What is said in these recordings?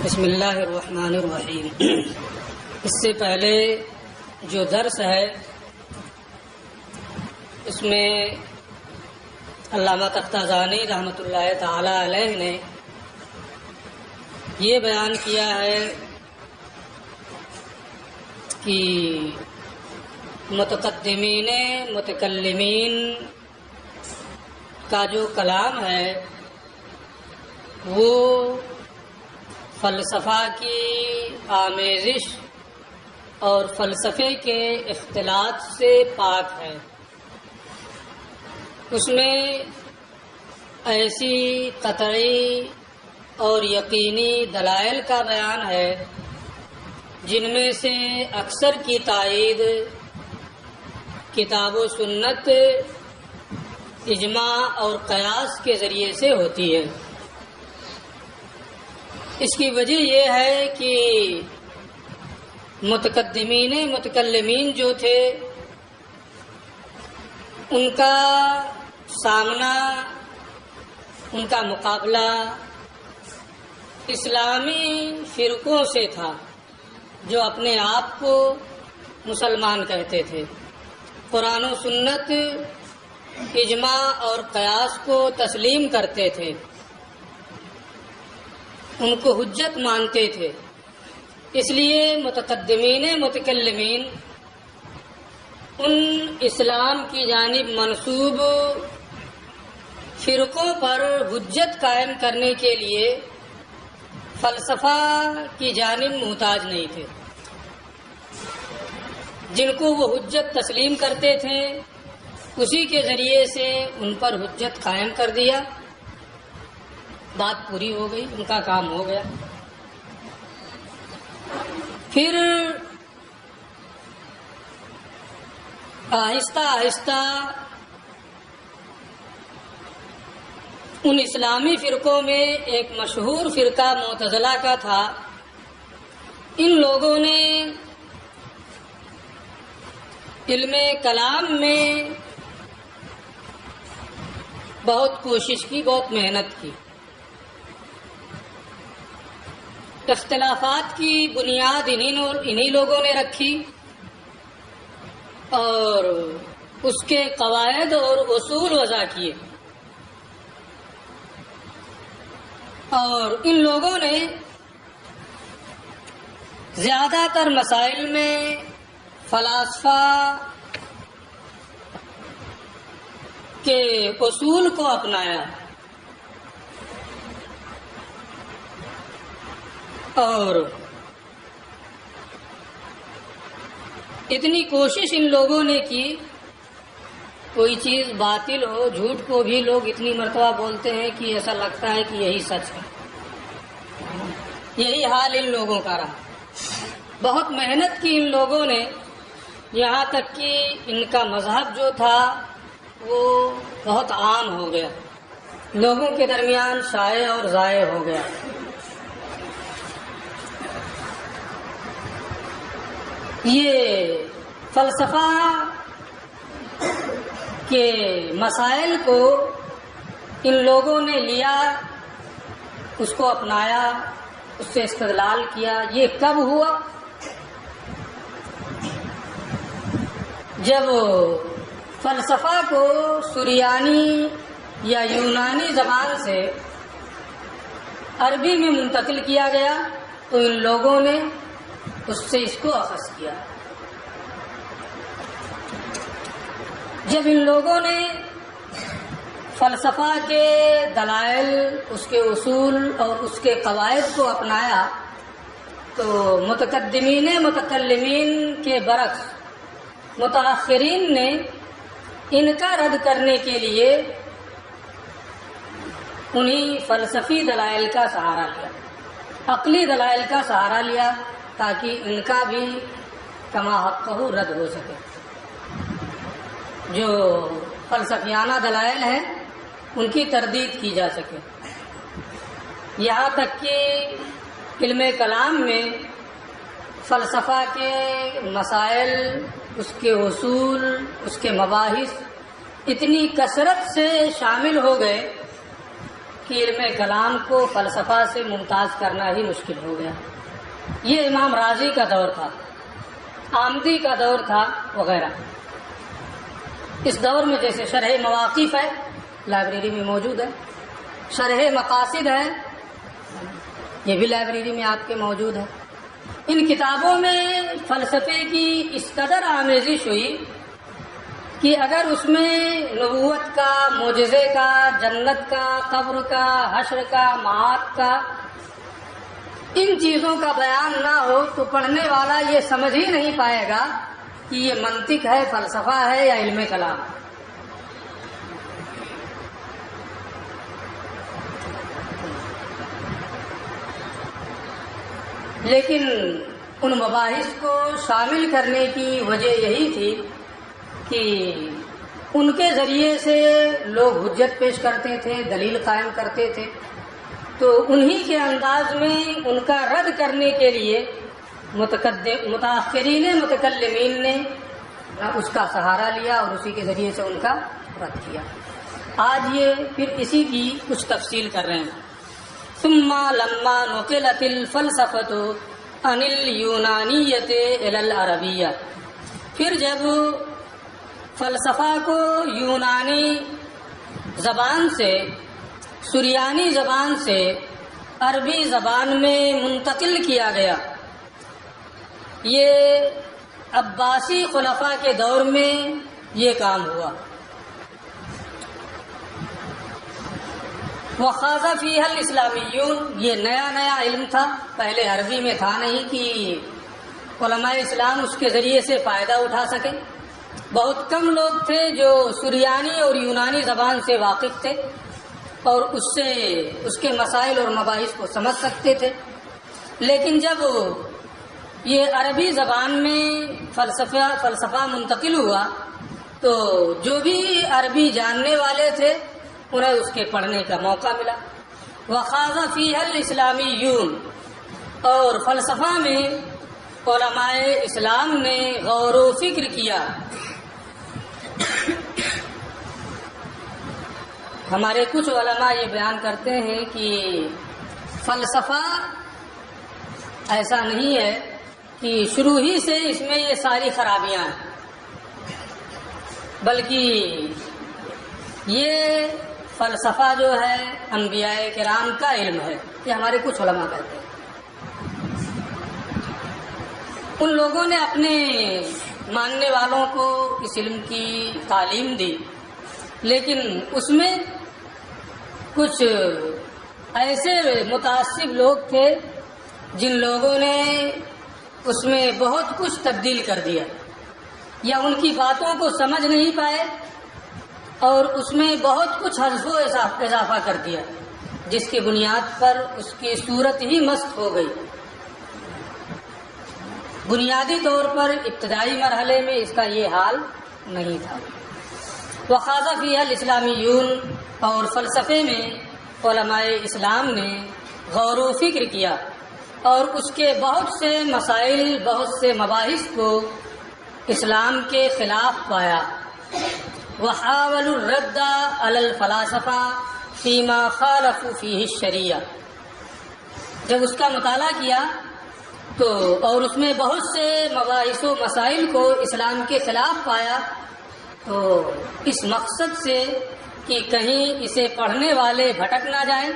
بسم اللہ الرحمن الرحیم۔ اس سے پہلے جو درس ہے اس میں علامہ تختازانی رحمۃ اللہ تعالی علیہ نے یہ بیان کیا ہے کہ متقدمین متکلمین کا جو کلام ہے وہ فلسفہ کی آمیزش اور فلسفے کے اختلاط سے پاک ہے۔ اس میں ایسی قطعی اور یقینی دلائل کا بیان ہے جن میں سے اکثر کی تائید کتاب و سنت، اجماع اور قیاس کے ذریعے سے ہوتی ہے۔ اس کی وجہ یہ ہے کہ متقدمین متکلمین جو تھے ان کا سامنا، ان کا مقابلہ اسلامی فرقوں سے تھا جو اپنے آپ کو مسلمان کہتے تھے، قرآن و سنت، اجماع اور قیاس کو تسلیم کرتے تھے، ان کو حجت مانتے تھے۔ اس لیے متقدمین متکلمین ان اسلام کی جانب منسوب فرقوں پر حجت قائم کرنے کے لیے فلسفہ کی جانب محتاج نہیں تھے۔ جن کو وہ حجت تسلیم کرتے تھے اسی کے ذریعے سے ان پر حجت قائم کر دیا، بات پوری ہو گئی، ان کا کام ہو گیا۔ پھر آہستہ آہستہ ان اسلامی فرقوں میں ایک مشہور فرقہ معتزلہ کا تھا۔ ان لوگوں نے علم کلام میں بہت کوشش کی، بہت محنت کی۔ اختلافات کی بنیاد انہی لوگوں نے رکھی اور اس کے قواعد اور اصول وضع کیے، اور ان لوگوں نے زیادہ تر مسائل میں فلاسفہ کے اصول کو اپنایا، اور اتنی کوشش ان لوگوں نے کی، کوئی چیز باطل ہو، جھوٹ کو بھی لوگ اتنی مرتبہ بولتے ہیں کہ ایسا لگتا ہے کہ یہی سچ ہے۔ یہی حال ان لوگوں کا رہا۔ بہت محنت کی ان لوگوں نے، یہاں تک کہ ان کا مذہب جو تھا وہ بہت عام ہو گیا، لوگوں کے درمیان شائع اور ذائع ہو گیا۔ یہ فلسفہ کے مسائل کو ان لوگوں نے لیا، اس کو اپنایا، اس سے استدلال کیا۔ یہ کب ہوا؟ جب فلسفہ کو سریانی یا یونانی زبان سے عربی میں منتقل کیا گیا تو ان لوگوں نے اس سے اس کو اخذ کیا۔ جب ان لوگوں نے فلسفہ کے دلائل، اس کے اصول اور اس کے قواعد کو اپنایا تو متقدمین متکلمین کے برعکس متاخرین نے ان کا رد کرنے کے لیے انہی فلسفی دلائل کا سہارا لیا، عقلی دلائل کا سہارا لیا، تاکہ ان کا بھی کما حقہ رد ہو سکے۔ جو فلسفیانہ دلائل ہیں ان کی تردید کی جا سکے۔ یہاں تک کہ علم کلام میں فلسفہ کے مسائل، اس کے اصول، اس کے مباحث اتنی کثرت سے شامل ہو گئے کہ علم کلام کو فلسفہ سے ممتاز کرنا ہی مشکل ہو گیا۔ یہ امام راضی کا دور تھا، آمدی کا دور تھا وغیرہ۔ اس دور میں جیسے شرح مواقف ہے، لائبریری میں موجود ہے، شرح مقاصد ہے، یہ بھی لائبریری میں آپ کے موجود ہے۔ ان کتابوں میں فلسفے کی اس قدر آمیزش ہوئی کہ اگر اس میں نبوت کا، معجزے کا، جنت کا، قبر کا، حشر کا، معاد کا، ان چیزوں کا بیان نہ ہو تو پڑھنے والا یہ سمجھ ہی نہیں پائے گا کہ یہ منطق ہے، فلسفہ ہے یا علم کلام۔ لیکن ان مباحث کو شامل کرنے کی وجہ یہی تھی کہ ان کے ذریعے سے لوگ حجت پیش کرتے تھے، دلیل قائم کرتے تھے، تو انہی کے انداز میں ان کا رد کرنے کے لیے متاخرین متکلمین نے اس کا سہارا لیا اور اسی کے ذریعے سے ان کا رد کیا۔ آج یہ پھر اسی کی کچھ تفصیل کر رہے ہیں۔ ثم لما نقلت الفلسفۃ عن اليونانیۃ الی العربیہ، پھر جب فلسفہ کو یونانی زبان سے، سریانی زبان سے عربی زبان میں منتقل کیا گیا، یہ عباسی خلفاء کے دور میں یہ کام ہوا۔ وخاض فیہا الاسلامیون، یہ نیا علم تھا، پہلے عربی میں تھا نہیں کہ علماء اسلام اس کے ذریعے سے فائدہ اٹھا سکیں۔ بہت کم لوگ تھے جو سریانی اور یونانی زبان سے واقف تھے اور اس کے مسائل اور مباحث کو سمجھ سکتے تھے۔ لیکن جب یہ عربی زبان میں فلسفہ منتقل ہوا تو جو بھی عربی جاننے والے تھے انہیں اس کے پڑھنے کا موقع ملا۔ وخاض فیہا الاسلامیون، اور فلسفہ میں علماء اسلام نے غور و فکر کیا۔ ہمارے کچھ علماء یہ بیان کرتے ہیں کہ فلسفہ ایسا نہیں ہے کہ شروع ہی سے اس میں یہ ساری خرابیاں ہیں، بلکہ یہ فلسفہ جو ہے انبیاء کرام کا علم ہے، یہ ہمارے کچھ علماء کہتے ہیں۔ ان لوگوں نے اپنے ماننے والوں کو اس علم کی تعلیم دی، لیکن اس میں کچھ ایسے متعصب لوگ تھے جن لوگوں نے اس میں بہت کچھ تبدیل کر دیا، یا ان کی باتوں کو سمجھ نہیں پائے اور اس میں بہت کچھ حذف و اضافہ کر دیا، جس کی بنیاد پر اس کی صورت ہی مست ہو گئی۔ بنیادی طور پر ابتدائی مرحلے میں اس کا یہ حال نہیں تھا۔ وخاض فیہا الاسلامیون، اور فلسفے میں علماء اسلام نے غور و فکر کیا اور اس کے بہت سے مسائل، بہت سے مباحث کو اسلام کے خلاف پایا۔ وحاولوا الرد علی الفلاسفہ فیما خالفوا فیہ الشریعہ، جب اس کا مطالعہ کیا تو اور اس میں بہت سے مباحث و مسائل کو اسلام کے خلاف پایا، تو اس مقصد سے کہ کہیں اسے پڑھنے والے بھٹک نہ جائیں،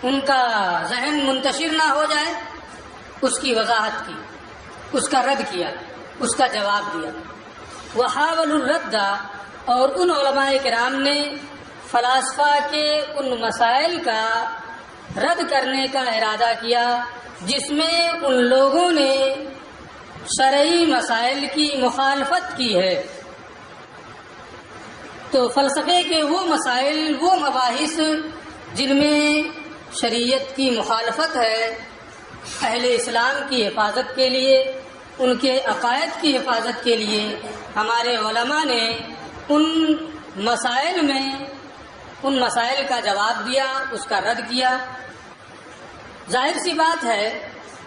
ان کا ذہن منتشر نہ ہو جائے، اس کی وضاحت کی، اس کا رد کیا، اس کا جواب دیا۔ وحاولوا الرد، اور ان علماء کرام نے فلاسفہ کے ان مسائل کا رد کرنے کا ارادہ کیا جس میں ان لوگوں نے شرعی مسائل کی مخالفت کی ہے۔ تو فلسفے کے وہ مسائل، وہ مباحث جن میں شریعت کی مخالفت ہے، اہل اسلام کی حفاظت کے لیے، ان کے عقائد کی حفاظت کے لیے ہمارے علماء نے ان مسائل کا جواب دیا، اس کا رد کیا۔ ظاہر سی بات ہے،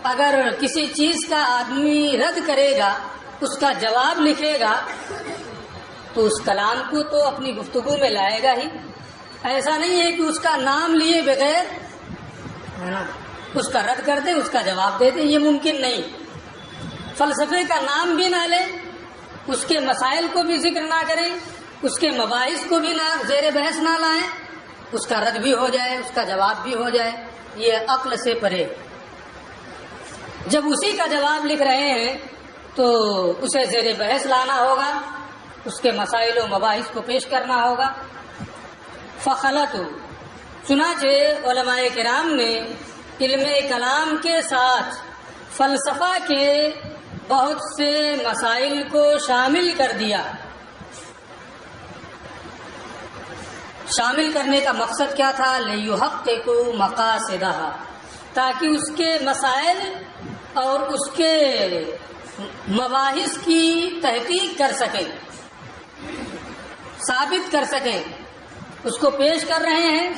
اگر کسی چیز کا آدمی رد کرے گا، اس کا جواب لکھے گا، تو اس کلام کو تو اپنی گفتگو میں لائے گا ہی، ایسا نہیں ہے کہ اس کا نام لیے بغیر ہے نا اس کا رد کر دیں، اس کا جواب دے دیں، یہ ممکن نہیں۔ فلسفے کا نام بھی نہ لیں، اس کے مسائل کو بھی ذکر نہ کریں، اس کے مباحث کو بھی نہ زیر بحث نہ لائیں، اس کا رد بھی ہو جائے، اس کا جواب بھی ہو جائے، یہ عقل سے پرے۔ جب اسی کا جواب لکھ رہے ہیں تو اسے زیر بحث لانا ہوگا، اس کے مسائل و مباحث کو پیش کرنا ہوگا۔ فخلت، چنانچہ علماء کرام نے علم کلام کے ساتھ فلسفہ کے بہت سے مسائل کو شامل کر دیا۔ شامل کرنے کا مقصد کیا تھا؟ لِيُحَقِّقُوا مَقَاصِدَهَا، تاکہ اس کے مسائل اور اس کے مباحث کی تحقیق کر سکیں، ثابت کر سکیں۔ اس کو پیش کر رہے ہیں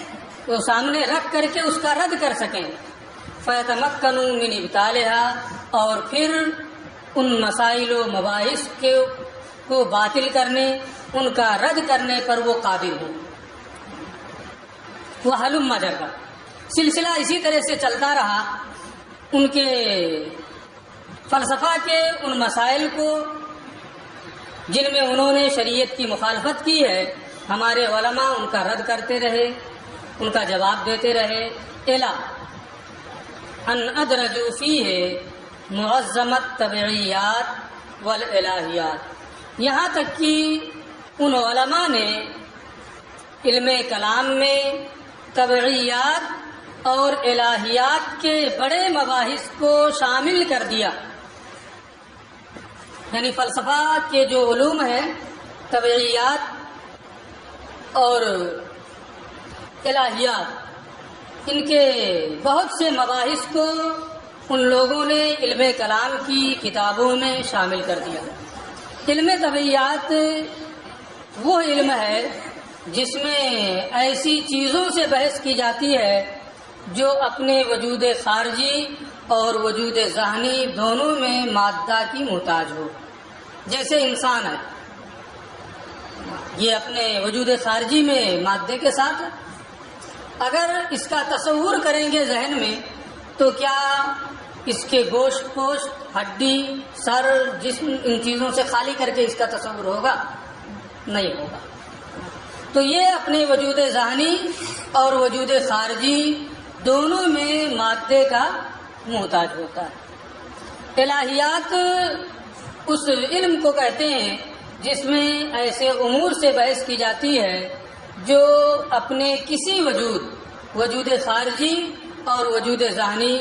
تو سامنے رکھ کر کے اس کا رد کر سکیں۔ فَيَتَمَكَّنُوا مِنْ إِبْطَالِهَا، اور پھر ان مسائل و مباحث کو باطل کرنے، ان کا رد کرنے پر وہ قادر ہوں۔ وَهَلُمَّ جَرًّا، سلسلہ اسی طرح سے چلتا رہا۔ ان کے فلسفہ کے ان مسائل کو جن میں انہوں نے شریعت کی مخالفت کی ہے، ہمارے علماء ان کا رد کرتے رہے، ان کا جواب دیتے رہے۔ الا ان ادرجوا فیہ معظمت طبعیات والالہیات، یہاں تک کہ ان علماء نے علم کلام میں طبعیات اور الہیات کے بڑے مباحث کو شامل کر دیا۔ یعنی فلسفہ کے جو علوم ہیں، طبعیات اور الہیات، ان کے بہت سے مباحث کو ان لوگوں نے علم کلام کی کتابوں میں شامل کر دیا۔ علم طبعیات وہ علم ہے جس میں ایسی چیزوں سے بحث کی جاتی ہے جو اپنے وجود خارجی اور وجود ذہنی دونوں میں مادہ کی محتاج ہو۔ جیسے انسان ہے، یہ اپنے وجود خارجی میں مادے کے ساتھ ہے۔ اگر اس کا تصور کریں گے ذہن میں تو کیا اس کے گوشت پوشت، ہڈی، سر، جسم، ان چیزوں سے خالی کر کے اس کا تصور ہوگا؟ نہیں ہوگا۔ تو یہ اپنے وجود ذہنی اور وجود خارجی دونوں میں مادے کا محتاج ہوتا ہے۔ الہیات اس علم کو کہتے ہیں جس میں ایسے امور سے بحث کی جاتی ہے جو اپنے کسی وجود خارجی اور وجود ذہنی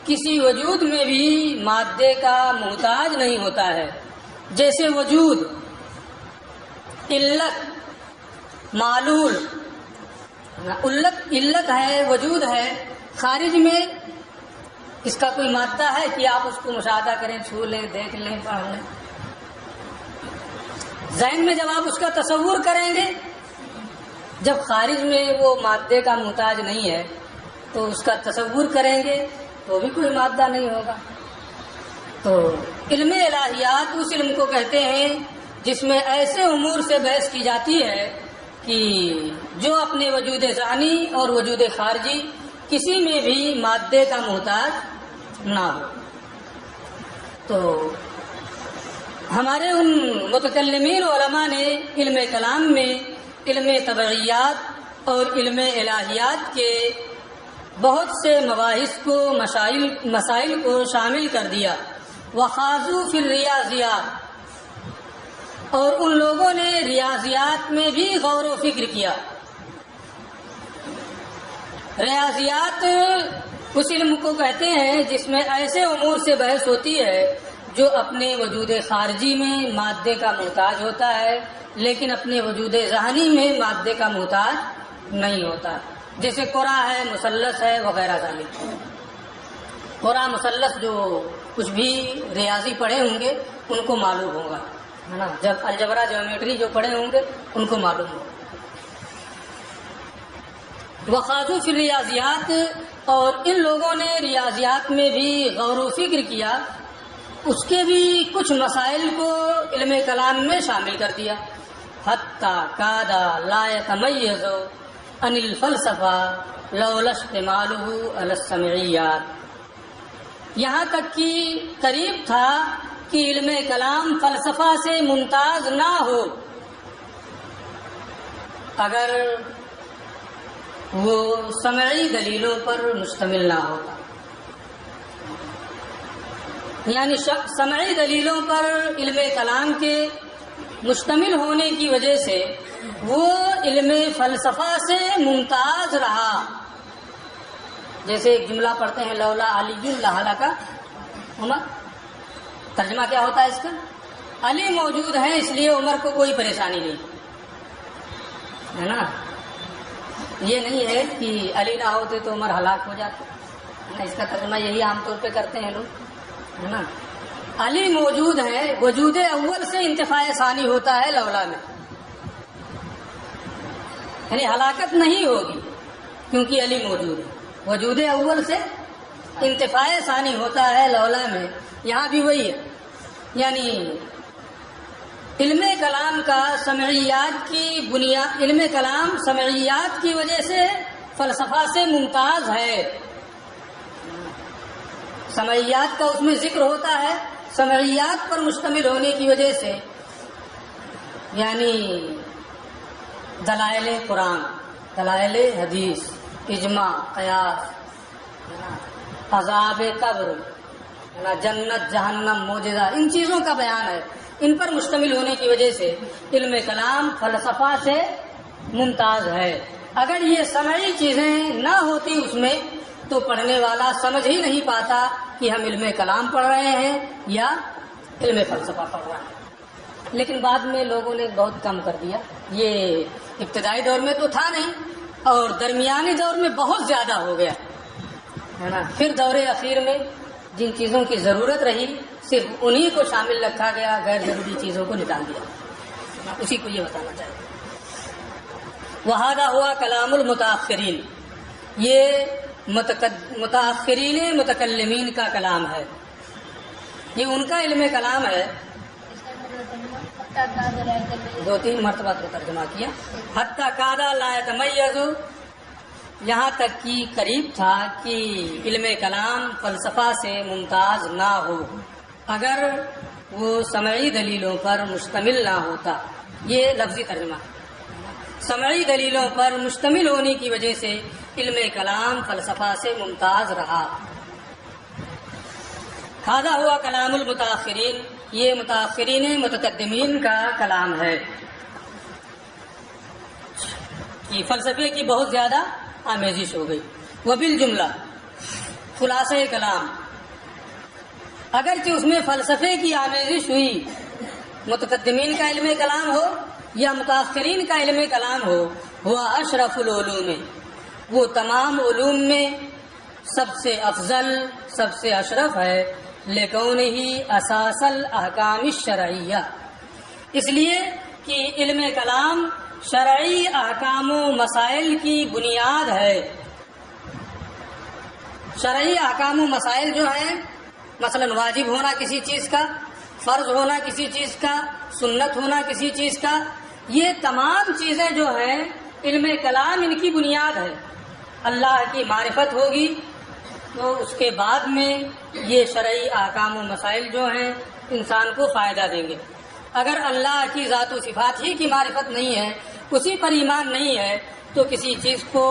کسی وجود میں بھی مادے کا محتاج نہیں ہوتا ہے۔ جیسے وجود، علت، معلول، علت ہے، وجود ہے، خارج میں اس کا کوئی مادہ ہے کہ آپ اس کو مشاہدہ کریں، چھو لیں، دیکھ لیں، پڑھ لیں؟ ذہن میں جب آپ اس کا تصور کریں گے، جب خارج میں وہ مادے کا محتاج نہیں ہے تو اس کا تصور کریں گے تو بھی کوئی مادہ نہیں ہوگا۔ تو علم الہیات اس علم کو کہتے ہیں جس میں ایسے امور سے بحث کی جاتی ہے کہ جو اپنے وجود ذہنی اور وجود خارجی کسی میں بھی مادے کا محتاج نہ ہو۔ تو ہمارے ان متکلمین علماء نے علم کلام میں علم طبعیات اور علم الہیات کے بہت سے مباحث کو، مسائل کو شامل کر دیا۔ وخاضوا فی الریاضیات، اور ان لوگوں نے ریاضیات میں بھی غور و فکر کیا۔ ریاضیات اس علم کو کہتے ہیں جس میں ایسے امور سے بحث ہوتی ہے جو اپنے وجود خارجی میں مادے کا محتاج ہوتا ہے لیکن اپنے وجود ذہنی میں مادے کا محتاج نہیں ہوتا۔ جیسے قرآن ہے، مثلث ہے، وغیرہ ذالک۔ قرآن، مثلث، جو کچھ بھی ریاضی پڑھے ہوں گے ان کو معلوم ہوگا، ہے نا؟ جب الجبرا، جیومیٹری جو پڑھے ہوں گے ان کو معلوم ہوگا۔ وخاضوا فی الریاضیات، اور ان لوگوں نے ریاضیات میں بھی غور و فکر کیا، اس کے بھی کچھ مسائل کو علم کلام میں شامل کر دیا۔ حتی کاد لا یتمیز، عن الفلسفہ لولا اشتمالہ علی السمعیات، یہاں تک کہ قریب تھا کہ علم کلام فلسفہ سے ممتاز نہ ہو اگر وہ سمعی دلیلوں پر مشتمل نہ ہوتا، یعنی سمعی دلیلوں پر علم کلام کے مشتمل ہونے کی وجہ سے وہ علم فلسفہ سے ممتاز رہا۔ جیسے ایک جملہ پڑھتے ہیں لولا علی لہلک عمر، ترجمہ کیا ہوتا ہے اس کا؟ علی موجود ہے اس لیے عمر کو کوئی پریشانی نہیں، ہے نا؟ یہ نہیں ہے کہ علی نہ ہوتے تو عمر ہلاک ہو جاتے، اس کا ترجمہ یہی عام طور پہ کرتے ہیں لوگ، ہے نا؟ علی موجود ہے، وجود اول سے انتفاع ثانی ہوتا ہے لولا میں، یعنی ہلاکت نہیں ہوگی کیونکہ علی موجود ہے، وجود اول سے انتفاع ثانی ہوتا ہے لولا میں، یہاں بھی وہی ہے، یعنی علم کلام کا سمعیات کی بنیاد، علم کلام سمعیات کی وجہ سے فلسفہ سے ممتاز ہے، سمعیات کا اس میں ذکر ہوتا ہے، سمعیات پر مشتمل ہونے کی وجہ سے، یعنی دلائل قرآن، دلائل حدیث، اجماع، قیاس، عذاب قبر، جنت جہنم، معجزہ، ان چیزوں کا بیان ہے، ان پر مشتمل ہونے کی وجہ سے علم کلام فلسفہ سے ممتاز ہے۔ اگر یہ سمعی چیزیں نہ ہوتی اس میں تو پڑھنے والا سمجھ ہی نہیں پاتا کہ ہم علم کلام پڑھ رہے ہیں یا علم فلسفہ پڑھ رہے ہیں، لیکن بعد میں لوگوں نے بہت کم کر دیا، یہ ابتدائی دور میں تو تھا نہیں اور درمیانی دور میں بہت زیادہ ہو گیا، ہے نا؟ پھر دور اخیر میں جن چیزوں کی ضرورت رہی صرف انہی کو شامل رکھا گیا، غیر ضروری چیزوں کو نکال دیا، اسی کو یہ بتانا چاہیے۔ وہذا ہوا کلام المتاخرین، یہ متاخرین متکلمین کا کلام ہے، یہ ان کا علم کلام ہے۔ 2-3 مرتبہ تو ترجمہ کیا، حتی کادا لا یتمیز، یہاں تک کہ قریب تھا کہ علم کلام فلسفہ سے ممتاز نہ ہو اگر وہ سمعی دلیلوں پر مشتمل نہ ہوتا، یہ لفظی ترجمہ، سمعی دلیلوں پر مشتمل ہونے کی وجہ سے علم کلام فلسفہ سے ممتاز رہا۔ ہذا ہوا کلام المتاخرین، یہ متاخرین متقدمین کا کلام ہے۔ یہ فلسفے کی بہت زیادہ آمیزش ہو گئی۔ وبالجملہ خلاصہ کلام، اگرچہ اس میں فلسفے کی آمیزش ہوئی، متقدمین کا علم کلام ہو یا متاخرین کا علم کلام ہو، ہوا اشرف العلوم، وہ تمام علوم میں سب سے افضل، سب سے اشرف ہے، لکونہ اساس الاحکام الشرعیہ، اس لیے کہ علم کلام شرعی احکام و مسائل کی بنیاد ہے۔ شرعی احکام و مسائل جو ہیں، مثلا واجب ہونا کسی چیز کا، فرض ہونا کسی چیز کا، سنت ہونا کسی چیز کا، یہ تمام چیزیں جو ہیں علم کلام ان کی بنیاد ہے۔ اللہ کی معرفت ہوگی تو اس کے بعد میں یہ شرعی احکام و مسائل جو ہیں انسان کو فائدہ دیں گے۔ اگر اللہ کی ذات و صفات ہی کی معرفت نہیں ہے، اسی پر ایمان نہیں ہے، تو کسی چیز کو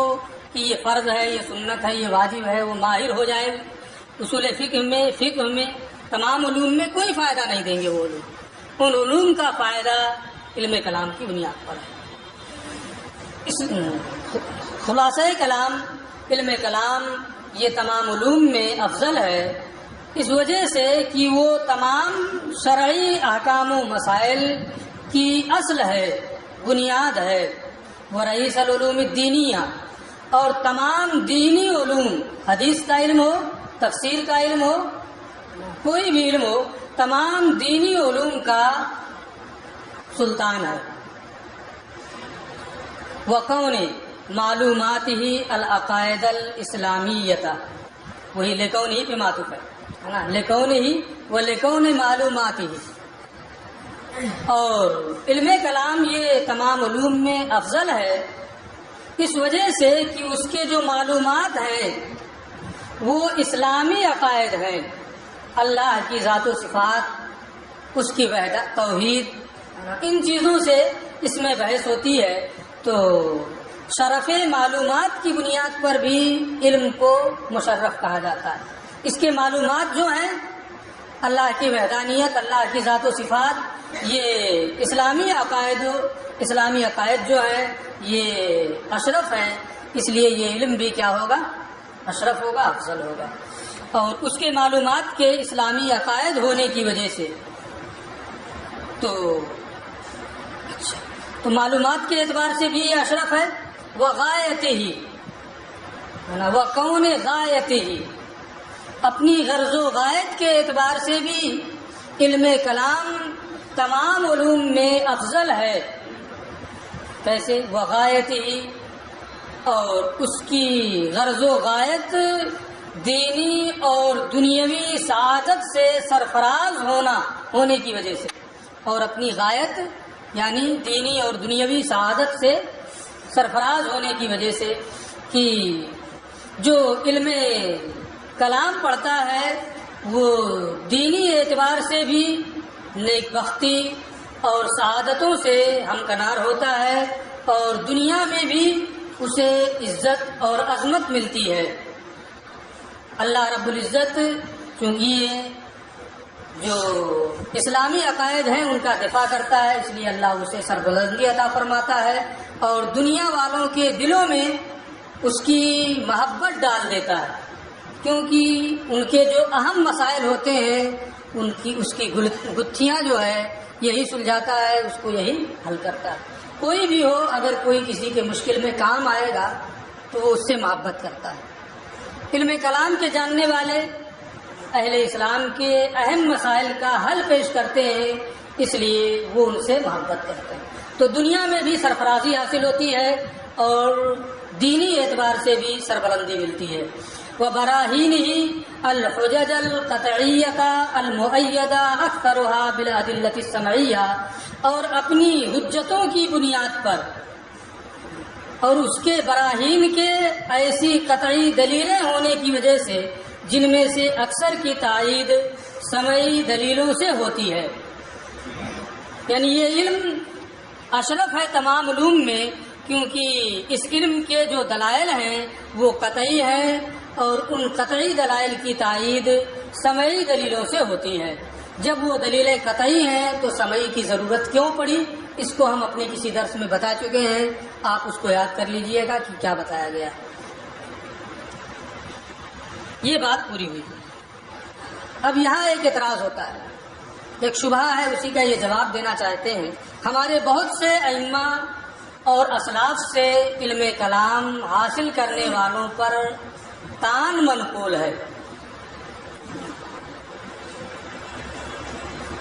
کہ یہ فرض ہے، یہ سنت ہے، یہ واجب ہے، وہ ماہر ہو جائے، اصول فقہ میں تمام علوم میں کوئی فائدہ نہیں دیں گے وہ علوم۔ ان علوم کا فائدہ علم کلام کی بنیاد پر ہے۔ خلاصہ کلام، علم کلام یہ تمام علوم میں افضل ہے اس وجہ سے کہ وہ تمام شرعی احکام و مسائل کی اصل ہے، بنیاد ہے۔ وہ رئیس العلوم الدینیہ، اور تمام دینی علوم، حدیث کا علم ہو، تفسیر کا علم ہو، کوئی بھی علم ہو، تمام دینی علوم کا سلطان ہے۔ وقون معلومات ہی العقائد الاسلامیت، وہی لکون ہی پہ معطوف ہے نا، لکون ہی و لکون معلومات ہی۔ اور علم کلام یہ تمام علوم میں افضل ہے اس وجہ سے کہ اس کے جو معلومات ہیں وہ اسلامی عقائد ہیں، اللہ کی ذات و صفات، اس کی وحدت، توحید، ان چیزوں سے اس میں بحث ہوتی ہے۔ تو شرف معلومات کی بنیاد پر بھی علم کو مشرف کہا جاتا ہے۔ اس کے معلومات جو ہیں، اللہ کی وحدانیت، اللہ کی ذات و صفات، یہ اسلامی عقائد جو ہیں یہ اشرف ہیں، اس لیے یہ علم بھی کیا ہوگا؟ اشرف ہوگا، افضل ہوگا۔ اور اس کے معلومات کے اسلامی عقائد ہونے کی وجہ سے تو معلومات کے اعتبار سے بھی یہ اشرف ہے، وغایت ہی، وکون غایت ہی، اپنی غرض و غایت کے اعتبار سے بھی علم کلام تمام علوم میں افضل ہے۔ کیسے؟ وغایت ہی، اور اس کی غرض و غایت دینی اور دنیاوی سعادت سے سرفراز ہونے کی وجہ سے، اور اپنی غایت یعنی دینی اور دنیاوی سعادت سے سرفراز ہونے کی وجہ سے کہ جو علم کلام پڑھتا ہے وہ دینی اعتبار سے بھی نیک بختی اور سعادتوں سے ہمکنار ہوتا ہے، اور دنیا میں بھی اسے عزت اور عظمت ملتی ہے۔ اللہ رب العزت چونکہ جو اسلامی عقائد ہیں ان کا دفاع کرتا ہے، اس لیے اللہ اسے سربلندی عطا فرماتا ہے اور دنیا والوں کے دلوں میں اس کی محبت ڈال دیتا ہے، کیونکہ ان کے جو اہم مسائل ہوتے ہیں اس کی گتھیاں جو ہے یہی سلجھاتا ہے، اس کو یہی حل کرتا ہے۔ کوئی بھی ہو، اگر کوئی کسی کے مشکل میں کام آئے گا تو وہ اس سے محبت کرتا ہے۔ علم کلام کے جاننے والے اہل اسلام کے اہم مسائل کا حل پیش کرتے ہیں، اس لیے وہ ان سے محبت کرتے ہیں۔ تو دنیا میں بھی سرفرازی حاصل ہوتی ہے اور دینی اعتبار سے بھی سربلندی ملتی ہے۔ وَبَرَاهِينِهِ الْحُجَجَ الْقَطْعِيَّةَ الْمُؤَيَّدَةَ أَكْثَرُهَا بِالْأَدِلَّةِ السَّمْعِيَّةِ، اور اپنی حجتوں کی بنیاد پر اور اس کے براہین کے ایسی قطعی دلیلیں ہونے کی وجہ سے جن میں سے اکثر کی تائید سمعی دلیلوں سے ہوتی ہے۔ یعنی یہ علم اشرف ہے تمام علوم میں، کیونکہ اس علم کے جو دلائل ہیں وہ قطعی ہیں، اور ان قطعی دلائل کی تائید سمعی دلیلوں سے ہوتی ہے۔ جب وہ دلیلیں قطعی ہیں تو سمعی کی ضرورت کیوں پڑی؟ اس کو ہم اپنے کسی درس میں بتا چکے ہیں، آپ اس کو یاد کر لیجئے گا کہ کیا بتایا گیا۔ یہ بات پوری ہوئی۔ اب یہاں ایک اعتراض ہوتا ہے، ایک شبہہ ہے، اسی کا یہ جواب دینا چاہتے ہیں۔ ہمارے بہت سے ائمہ اور اسلاف سے علم کلام حاصل کرنے والوں پر تان منقول ہے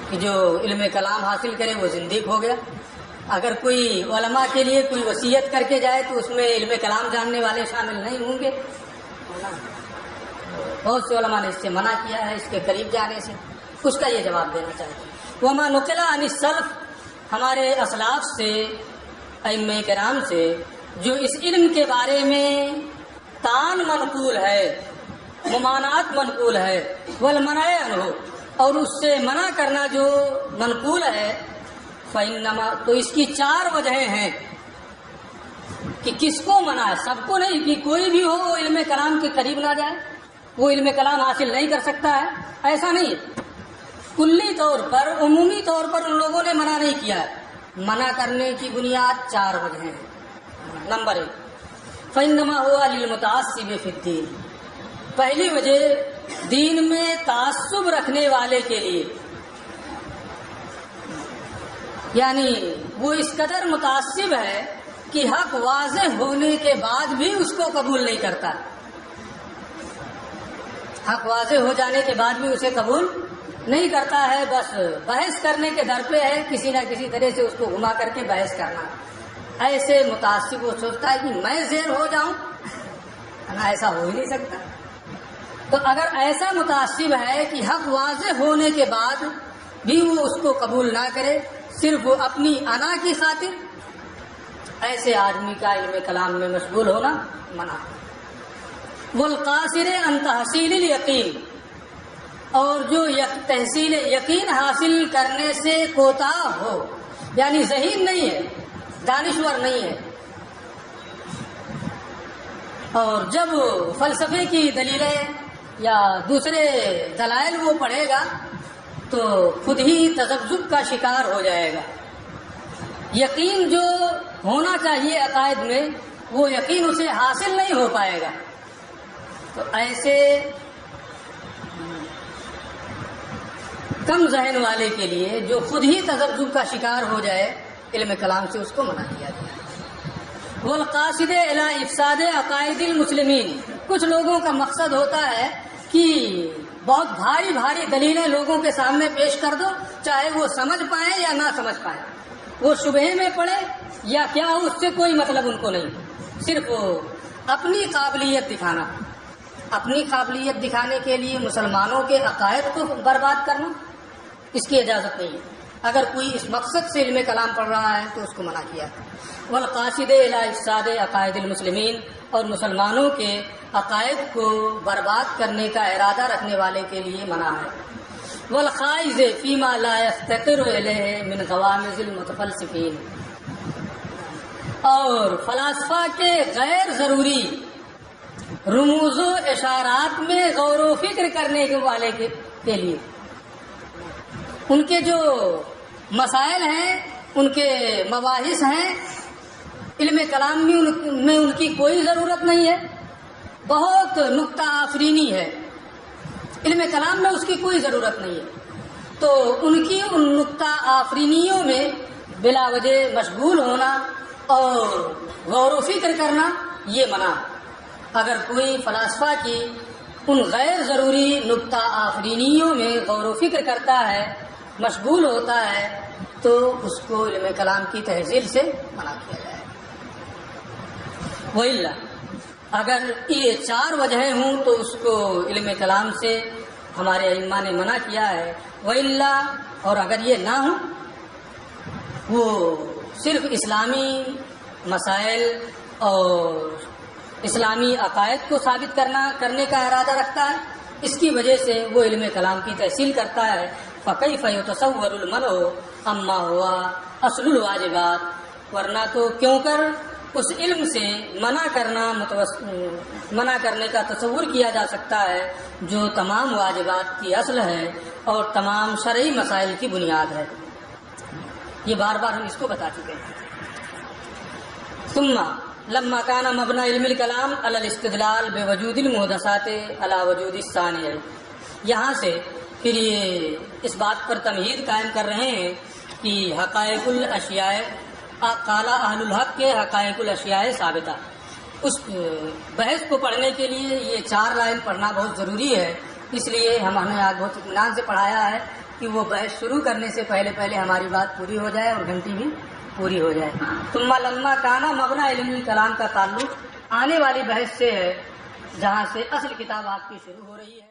کہ جو علم کلام حاصل کرے وہ زندیق ہو گیا۔ اگر کوئی علماء کے لیے کوئی وصیت کر کے جائے تو اس میں علم کلام جاننے والے شامل نہیں ہوں گے۔ بہت سے علماء نے اس سے منع کیا ہے، اس کے قریب جانے سے۔ اس کا یہ جواب دینا چاہتے ہیں۔ وما نقل عن السلف، ہمارے اسلاف سے، ائمہ کرام سے جو اس علم کے بارے میں تان منقول ہے، ممانعت منقول ہے، والمنع عنہ، اور اس سے منع کرنا جو منقول ہے، فإنما، تو اس کی 4 وجہیں ہیں کہ کس کو منع ہے۔ سب کو نہیں، کہ کوئی بھی ہو وہ علم کلام کے قریب نہ جائے، وہ علم کلام حاصل نہیں کر سکتا ہے، ایسا نہیں ہے۔ کلی طور پر، عمومی طور پر ان لوگوں نے منع نہیں کیا ہے۔ منع کرنے کی بنیاد 4 وجہیں ہیں۔ نمبر 1، فإنما هو للمتعصب في الدين، پہلی وجہ دین میں تعصب رکھنے والے کے لیے، یعنی وہ اس قدر متعصب ہے کہ حق واضح ہونے کے بعد بھی اس کو قبول نہیں کرتا، حق واضح ہو جانے کے بعد بھی اسے قبول نہیں کرتا ہے، بس بحث کرنے کے در پہ ہے، کسی نہ کسی طرح سے اس کو گھما کر کے بحث کرنا۔ ایسے متعصب وہ سوچتا ہے کہ میں زیر ہو جاؤں، ایسا ہو ہی نہیں سکتا۔ تو اگر ایسا متعصب ہے کہ حق واضح ہونے کے بعد بھی وہ اس کو قبول نہ کرے، صرف وہ اپنی انا کی خاطر ایسے آدمی کا علم کلام میں مشغول ہونا منع ہے۔ والقاصر عن تحصیل الیقین، اور جو تحصیل یقین حاصل کرنے سے کوتاہ ہو، یعنی ذہین نہیں ہے، دانشور نہیں ہے، اور جب فلسفے کی دلیلیں یا دوسرے دلائل وہ پڑھے گا تو خود ہی تذبذب کا شکار ہو جائے گا۔ یقین جو ہونا چاہیے عقائد میں، وہ یقین اسے حاصل نہیں ہو پائے گا۔ تو ایسے کم ذہن والے کے لیے جو خود ہی تذبذب کا شکار ہو جائے، علم کلام سے اس کو منع کیا گیا۔ والقاصد الی افساد عقائد المسلمین، کچھ لوگوں کا مقصد ہوتا ہے کہ بہت بھاری بھاری دلیلیں لوگوں کے سامنے پیش کر دو، چاہے وہ سمجھ پائیں یا نہ سمجھ پائیں، وہ شبہے میں پڑے یا کیا، اس سے کوئی مطلب ان کو نہیں، صرف اپنی قابلیت دکھانا، اپنی قابلیت دکھانے کے لیے مسلمانوں کے عقائد کو برباد کرنا، اس کی اجازت نہیں ہے۔ اگر کوئی اس مقصد سے علم کلام پڑھ رہا ہے تو اس کو منع کیا۔ والقاصد الی افساد عقائد المسلمین، اور مسلمانوں کے عقائد کو برباد کرنے کا ارادہ رکھنے والے کے لیے منع ہے۔ والخائض فیما لا یفتقر الیہ من غوامض المتفلسفین، اور فلاسفہ کے غیر ضروری رموز و اشارات میں غور و فکر کرنے والے کے لیے، ان کے جو مسائل ہیں، ان کے مباحث ہیں، علم کلام میں ان کی کوئی ضرورت نہیں ہے، بہت نکتہ آفرینی ہے، علم کلام میں اس کی کوئی ضرورت نہیں ہے، تو ان کی ان نکتہ آفرینیوں میں بلا وجہ مشغول ہونا اور غور و فکر کرنا یہ منع۔ اگر کوئی فلاسفہ کی ان غیر ضروری نکتہ آفرینیوں میں غور و فکر کرتا ہے، مشغول ہوتا ہے، تو اس کو علم کلام کی تہذیب سے منع کیا جائے۔ وَإِلَّا، اگر یہ 4 وجہیں ہوں تو اس کو علم کلام سے ہمارے ائمہ نے منع کیا ہے۔ وَإِلَّا، اور اگر یہ نہ ہوں، وہ صرف اسلامی مسائل اور اسلامی عقائد کو ثابت کرنے کا ارادہ رکھتا ہے، اس کی وجہ سے وہ علم کلام کی تحصیل کرتا ہے۔ فَكَيْفَ يُتَصَوَّرُ الْمَنْعُ عَمَّا هُوَ اصل الواجبات، ورنہ تو کیوں کر اس علم سے منع کرنے کا تصور کیا جا سکتا ہے جو تمام واجبات کی اصل ہے اور تمام شرعی مسائل کی بنیاد ہے۔ یہ بار بار ہم اس کو بتا چکے ہیں۔ ثم لما كان مبنى علم الكلام على الاستدلال بوجود المحدثات على وجود الثانیہ، یہاں سے پھر یہ اس بات پر تمہید قائم کر رہے ہیں کہ حقائق الاشیاء، قال اہل الحق کے حقائق الاشیاء ثابتہ، اس بحث کو پڑھنے کے لیے یہ 4 لائن پڑھنا بہت ضروری ہے۔ اس لیے ہم نے آج بہت اطمینان سے پڑھایا ہے کہ وہ بحث شروع کرنے سے پہلے ہماری بات پوری ہو جائے اور گھنٹی بھی پوری ہو جائے۔ ثم لما كان مبنى علم الکلام کا تعلق آنے والی بحث سے ہے، جہاں سے اصل کتاب آپ کی شروع ہو رہی ہے۔